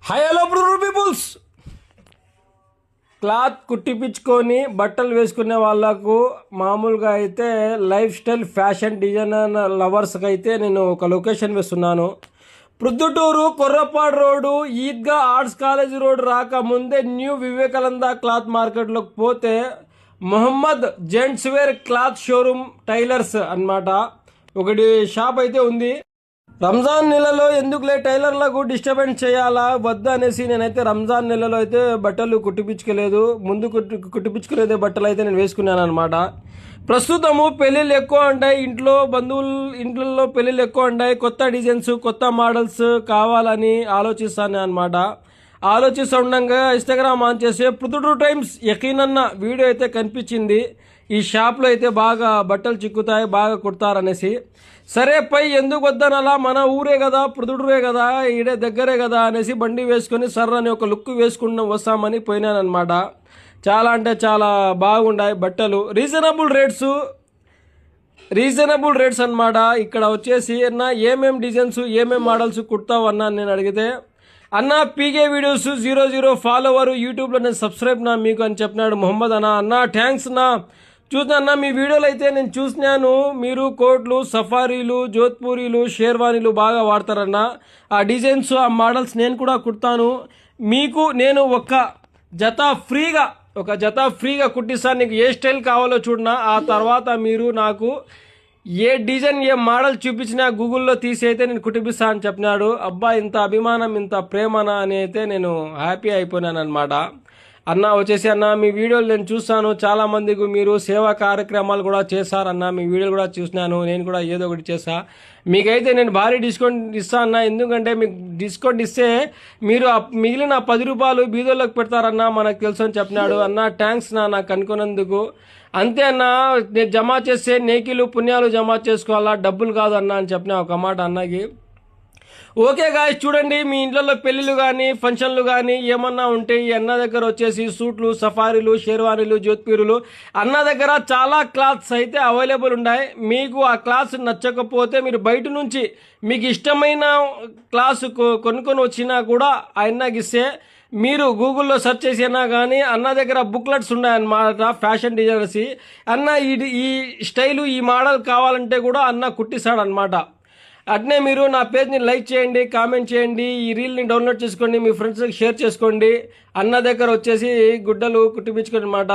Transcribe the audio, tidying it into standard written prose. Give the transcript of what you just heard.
Hi hello peoples. Cloth కుట్టిపించుకొని బట్టలు వేసుకునే వాళ్ళకు మామూలుగా అయితే లైఫ్ స్టైల్ ఫ్యాషన్ డిజైనర్ లవర్స్కి అయితే నేను ఒక లొకేషన్ వేస్తున్నాను. Proddatur Korrapadu road Idgah arts college road రాకముందే న్యూ వివేకానంద క్లాత్ మార్కెట్లోకి పోతే Mohammed gents wear cloth showroom tailors అన్నమాట ఒకటి షాప్ అయితే ఉంది. రంజాన్ నెలలో ఎందుకులే టైలర్లకు డిస్టర్బెన్స్ చేయాలా వద్దా అనేసి నేనైతే రంజాన్ నెలలో అయితే బట్టలు కుట్టిపించుకోలేదు. ముందు కుట్టిపించుకోలేదే బట్టలు అయితే నేను వేసుకున్నాను అనమాట. ప్రస్తుతము పెళ్ళిళ్ళు ఎక్కువ ఉంటాయి, ఇంట్లో ఇంట్లో పెళ్ళిళ్ళు ఎక్కువ ఉంటాయి. కొత్త డిజైన్స్ కొత్త మోడల్స్ కావాలని ఆలోచిస్తాను అనమాట. ఆలోచిస్తుండగా ఇన్స్టాగ్రామ్ ఆన్ చేసి ప్రొద్దుటూరు టైమ్స్ యకీనన్న వీడియో అయితే కనిపించింది. ఈ షాప్లో అయితే బాగా బట్టలు చిక్కుతాయి, బాగా కుడతారనేసి సరే పై ఎందుకు వద్దనలా, మన ఊరే కదా ప్రొద్దుటూరే కదా ఈడే దగ్గరే కదా అనేసి బండి వేసుకొని సర్రని ఒక లుక్ వేసుకుని వస్తామని పోయినానమాట. చాలా అంటే చాలా బాగుండాయి బట్టలు, రీజనబుల్ రేట్స్ అన్నమాట. ఇక్కడ వచ్చేసి అన్న ఏమేం డిజైన్స్ ఏమేం మోడల్స్ కుడతావు అన్నా నేను అడిగితే అన్న పీకే వీడియోస్ 00 ఫాలోవర్ యూట్యూబ్లో నేను సబ్స్క్రైబ్ నా మీకు అని చెప్పినాడు మొహమ్మద్ అన్న థ్యాంక్స్ నా. చూసినా మీ వీడియోలు అయితే నేను చూసినాను, మీరు కోట్లు సఫారీలు జోధ్పూరీలు షేర్వానీలు బాగా వాడతారన్న. ఆ డిజైన్స్ ఆ మోడల్స్ నేను కూడా కుడతాను. మీకు నేను ఒక జత ఫ్రీగా కుట్టిస్తాను. నీకు ఏ స్టైల్ కావాలో చూడనా, ఆ తర్వాత మీరు నాకు ఏ డిజైన్ ఏ మోడల్ చూపించినా గూగుల్లో తీసి అయితే నేను కుట్టిపిస్తా అని చెప్పినాడు. అబ్బా ఇంత అభిమానం ఇంత ప్రేమనా అని అయితే నేను హ్యాపీ అయిపోయినాను అనమాట. అన్న వచ్చేసి అన్న మీ వీడియోలు నేను చూస్తాను, చాలా మందికి మీరు సేవా కార్యక్రమాలు కూడా చేశారన్న, మీ వీడియోలు కూడా చూసినాను, నేను కూడా ఏదో ఒకటి చేసా. మీకైతే నేను భారీ డిస్కౌంట్ ఇస్తా అన్న. ఎందుకంటే మీకు డిస్కౌంట్ ఇస్తే మీరు మిగిలిన 10 రూపాయలు బీదోళ్ళకి పెడతారన్న, మనకు తెలుసు అని చెప్పినాడు. అన్న థ్యాంక్స్ నాకు అనుకున్నందుకు. అంతే అన్న, నేను జమ చేస్తే నేకిలు పుణ్యాలు జమ చేసుకోవాలా, డబ్బులు కాదు అన్న అని చెప్పిన ఒక మాట అన్నకి. ఓకే గాయస్, చూడండి మీ ఇంట్లో పెళ్ళిళ్ళు కానీ ఫంక్షన్లు కానీ ఏమన్నా ఉంటే ఈ అన్న దగ్గర వచ్చేసి సూట్లు సఫారీలు షేర్వానీలు జోధ్పూరీలు అన్న దగ్గర చాలా క్లాత్స్ అయితే అవైలబుల్ ఉన్నాయి. మీకు ఆ క్లాస్ నచ్చకపోతే మీరు బయట నుంచి మీకు ఇష్టమైన క్లాస్ కొనుక్కొని వచ్చినా కూడా ఆయనకి ఇస్తే మీరు గూగుల్లో సెర్చ్ చేసినా కానీ అన్న దగ్గర బుక్లెట్స్ ఉన్నాయన్నమాట ఫ్యాషన్ డిజైనర్స్. అన్న ఈ స్టైలు ఈ మోడల్ కావాలంటే కూడా అన్న కుట్టిస్తాడనమాట. అట్నే మీరు నా పేజ్ని లైక్ చేయండి, కామెంట్ చేయండి, ఈ రీల్ని డౌన్లోడ్ చేసుకోండి, మీ ఫ్రెండ్స్కి షేర్ చేసుకోండి. అన్న దగ్గర వచ్చేసి గుడ్డలు కుట్టిపించుకోండి అన్నమాట.